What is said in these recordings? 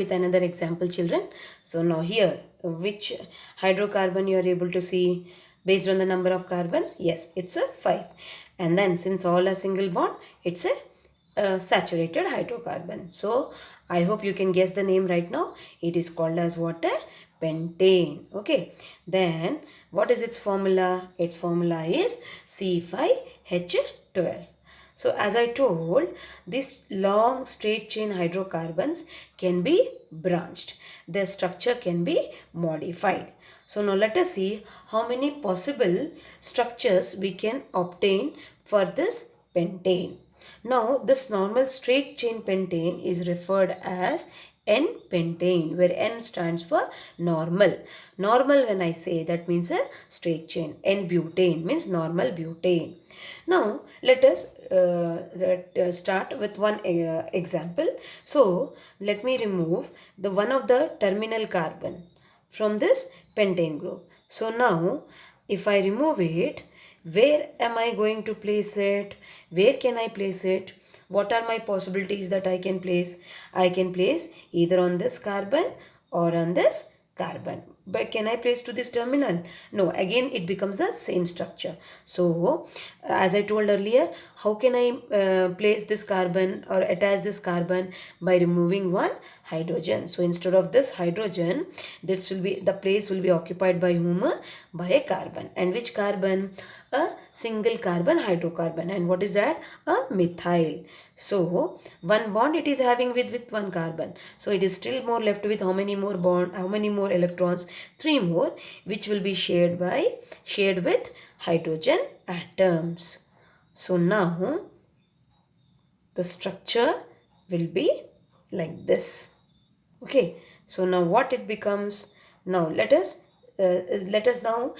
with another example, children. So now here, which hydrocarbon you are able to see based on the number of carbons? Yes, it's a 5. And then since all are single bond, it's a saturated hydrocarbon. So I hope you can guess the name right now. It is called as what? A pentane. Okay. Then what is its formula? Its formula is C5H12. So as I told, these long straight chain hydrocarbons can be branched. Their structure can be modified. So now let us see how many possible structures we can obtain for this pentane. Now this normal straight chain pentane is referred as N-pentane, where N stands for normal. Normal, when I say, that means a straight chain. N-butane means normal butane. Now let us start with one example. So let me remove the one of the terminal carbon from this pentane group. So now if I remove it, where am I going to place it? Where can I place it? What are my possibilities that I can place? I can place either on this carbon or on this carbon. But can I place to this terminal? No, again it becomes the same structure. So as I told earlier, how can I place this carbon or attach this carbon? By removing one hydrogen. So instead of this hydrogen, this will be the place will be occupied by whom? By a carbon. And which carbon? A single carbon hydrocarbon. And what is that? A methyl. So one bond it is having with one carbon. So it is still more left with how many more bond, how many more electrons? 3 more, which will be shared with hydrogen atoms. So now the structure will be like this. Okay. So now what it becomes? Now let us now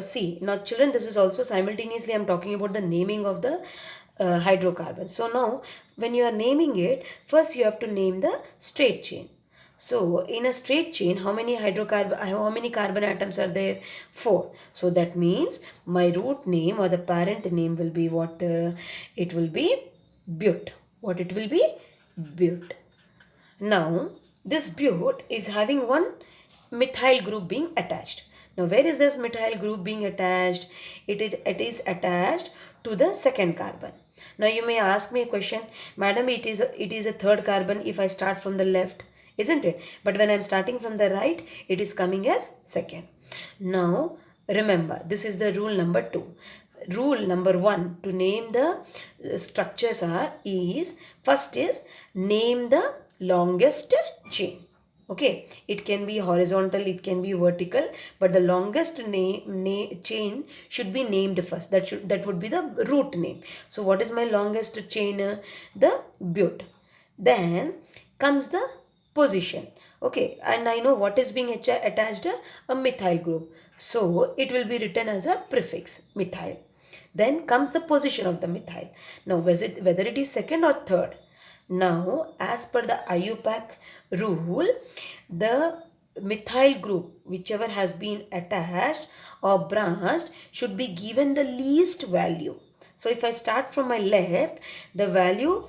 see. Now children, this is also simultaneously I'm talking about the naming of the hydrocarbons. So now when you are naming it, first you have to name the straight chain. So in a straight chain, how many carbon atoms are there? 4. So that means my root name or the parent name will be what? It will be but. What it will be? But. Now, this but is having one methyl group being attached. Now, where is this methyl group being attached? It is attached to the second carbon. Now, you may ask me a question, Madam, it is a third carbon if I start from the left, isn't it? But when I'm starting from the right, it is coming as second. Now, remember, this is the rule number 2. Rule number 1 to name the structures is first is name the longest chain. Okay, it can be horizontal, it can be vertical, but the longest chain should be named first. That would be the root name. So what is my longest chain? The but. Then comes the position. Okay, and I know what is being attached, a methyl group. So it will be written as a prefix methyl. Then comes the position of the methyl. Now whether it is second or third. Now as per the IUPAC rule, the methyl group whichever has been attached or branched should be given the least value. So if I start from my left, the value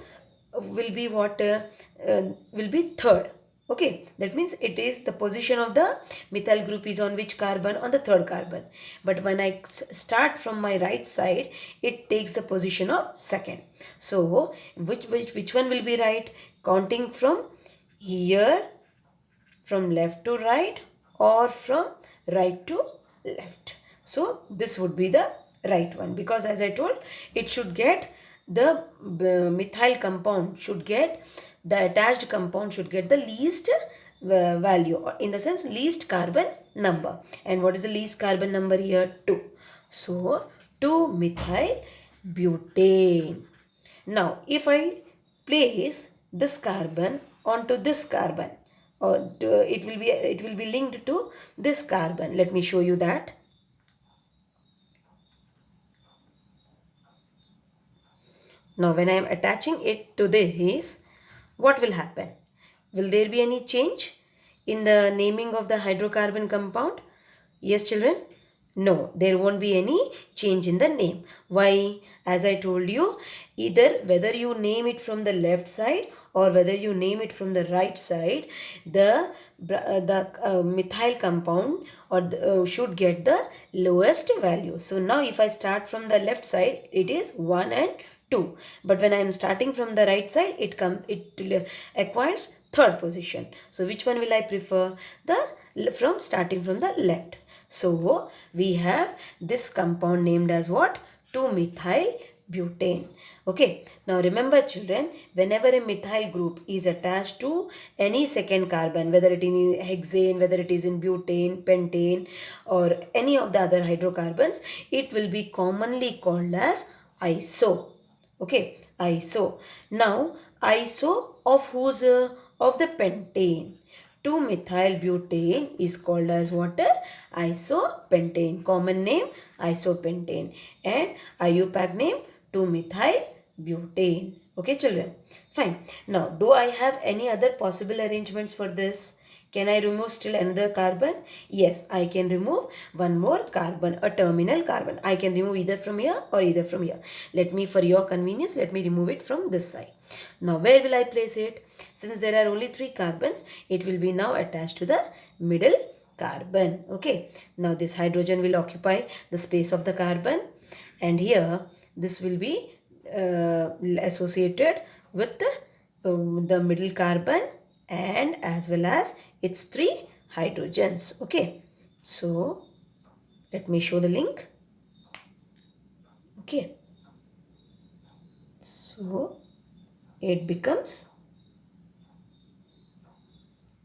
will be what? Will be third. Okay, that means it is the position of the methyl group is on which carbon? On the third carbon. But when I start from my right side, it takes the position of second. So which one will be right? Counting from here, from left to right, or from right to left. So this would be the right one, because as I told, it should get the methyl compound should get the attached compound should get the least value, or in the sense least carbon number. And what is the least carbon number here? 2. So 2 methyl butane. Now if I place this carbon onto this carbon, or it will be linked to this carbon. Let me show you that. Now when I am attaching it to this, what will happen? Will there be any change in the naming of the hydrocarbon compound? Yes children, No, there won't be any change in the name. Why? As I told you, either whether you name it from the left side or whether you name it from the right side, the methyl compound should get the lowest value. So now if I start from the left side, it is 1 and 2. But when I am starting from the right side, it acquires third position. So which one will I prefer? From starting from the left. So we have this compound named as what? 2-methyl butane. Okay, now remember children, whenever a methyl group is attached to any second carbon, whether it is in hexane, whether it is in butane, pentane, or any of the other hydrocarbons, it will be commonly called as iso. Okay, iso. Now iso of whose? Of the pentane. 2-methyl butane is called as what? Isopentane. Common name isopentane. And IUPAC name 2-methyl butane. Okay children. Fine. Now do I have any other possible arrangements for this? Can I remove still another carbon? Yes, I can remove one more carbon, a terminal carbon. I can remove either from here or either from here. Let me, for your convenience, let me remove it from this side. Now, where will I place it? Since there are only 3 carbons, it will be now attached to the middle carbon. Okay. Now, this hydrogen will occupy the space of the carbon. And here, this will be associated with the middle carbon and as well as its 3 hydrogens. Okay, so let me show the link. Okay, so it becomes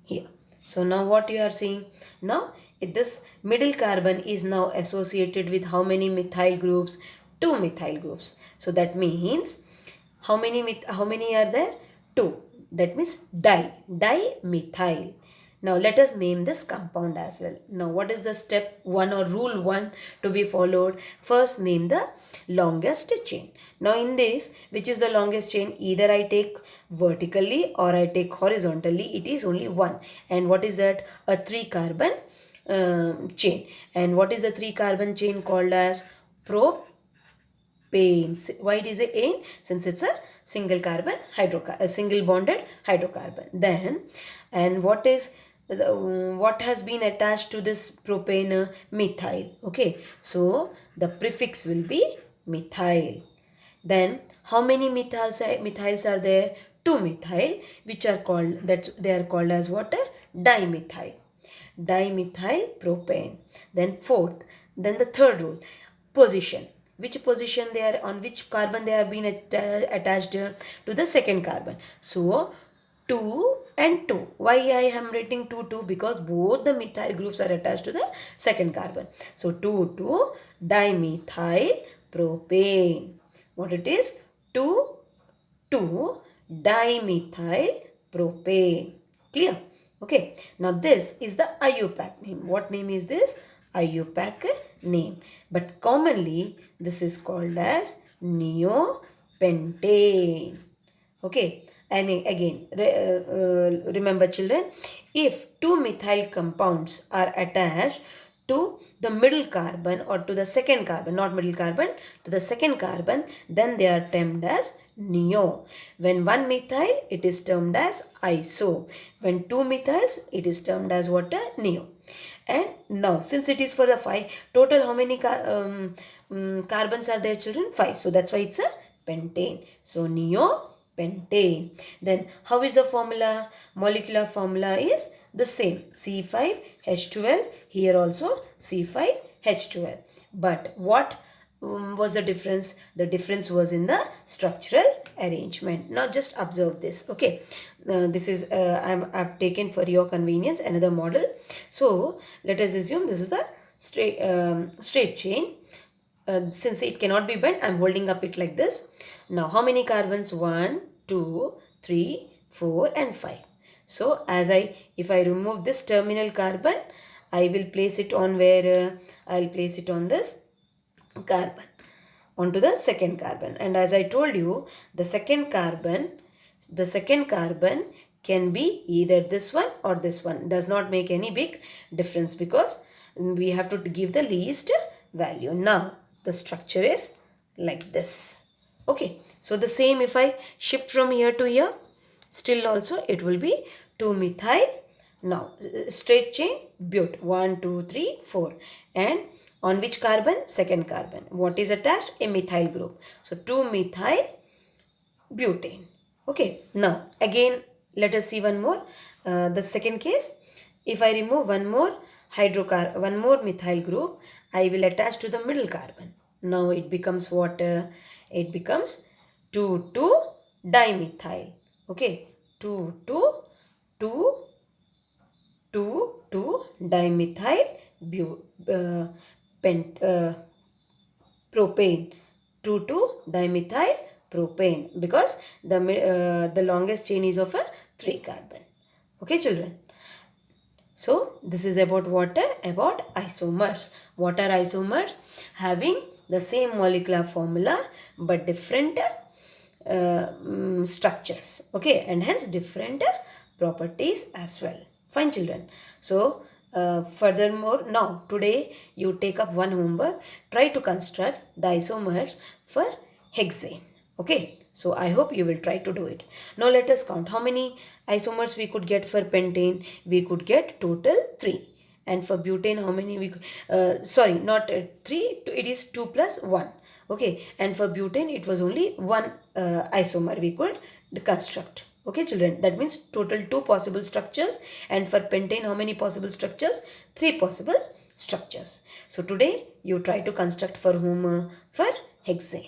here. So now what you are seeing? Now this middle carbon is now associated with how many methyl groups? 2 methyl groups. So that means how many are there? 2. That means dimethyl. Now let us name this compound as well. Now what is the step 1 or rule 1 to be followed? First name the longest chain. Now in this, which is the longest chain? Either I take vertically or I take horizontally. It is only 1. And what is that? A 3 carbon chain. And what is the 3 carbon chain called as? Propane. Why it is a ane? Since it's a single carbon a single bonded hydrocarbon. Then, and what has been attached to this propane? Methyl. Okay, so the prefix will be methyl. Then how many methyls are there? 2 methyl, which are called, they are called as what? Dimethyl. Dimethyl propane. Then fourth, then the third rule, position. Which position they are, on which carbon they have been attached to the second carbon. So 2 and 2. Why I am writing 2, 2? Because both the methyl groups are attached to the second carbon. So 2, 2 dimethyl propane. What it is? 2, 2 dimethyl propane. Clear? Okay. Now this is the IUPAC name. What name is this? IUPAC name. But commonly this is called as neopentane. Okay. And again, remember children, if 2 methyl compounds are attached to the middle carbon or to the second carbon, not middle carbon, to the second carbon, then they are termed as neo. When 1 methyl, it is termed as iso. When 2 methyls, it is termed as what? Neo. And now, since it is for the 5, total how many carbons are there children? 5. So that's why it's a pentane. So neopentane. Then how is the formula? Molecular formula is the same. C5H12. Here also C5H12. But what was the difference? The difference was in the structural arrangement. Now just observe this. Okay, this is I've taken for your convenience another model. So let us assume this is the straight chain. Since it cannot be bent, I'm holding up it like this. Now how many carbons? 1, 2, 3, 4 and 5. So if I remove this terminal carbon, I will place it on where? I'll place it on this carbon, onto the second carbon. And as I told you, the second carbon can be either this one or this one. Does not make any big difference because we have to give the least value. Now the structure is like this. Okay, so the same if I shift from here to here, still also it will be 2-methyl. Now straight chain but 1 2 3 4, and on which carbon? Second carbon. What is attached? A methyl group. So 2-methyl butane. Okay, now again let us see one more. The second case, if I remove one more one more methyl group, I will attach to the middle carbon. Now it becomes what? It becomes 2,2-dimethyl. Okay, 2,2-dimethyl pent, propane. 2,2-dimethyl propane, because the longest chain is of a 3 carbon. Okay children, so this is about what? About isomers. What are isomers? Having the same molecular formula but different structures, okay, and hence different properties as well. Fine children, so furthermore, now today you take up one homework. Try to construct the isomers for hexane. Okay, so I hope you will try to do it. Now let us count how many isomers we could get for pentane. We could get total 3. And for butane, how many we could, sorry, not 3, it is 2 plus 1. Okay, and for butane it was only one isomer we could construct. Okay children, that means total 2 possible structures, and for pentane how many possible structures? 3 possible structures. So today you try to construct for whom? For hexane.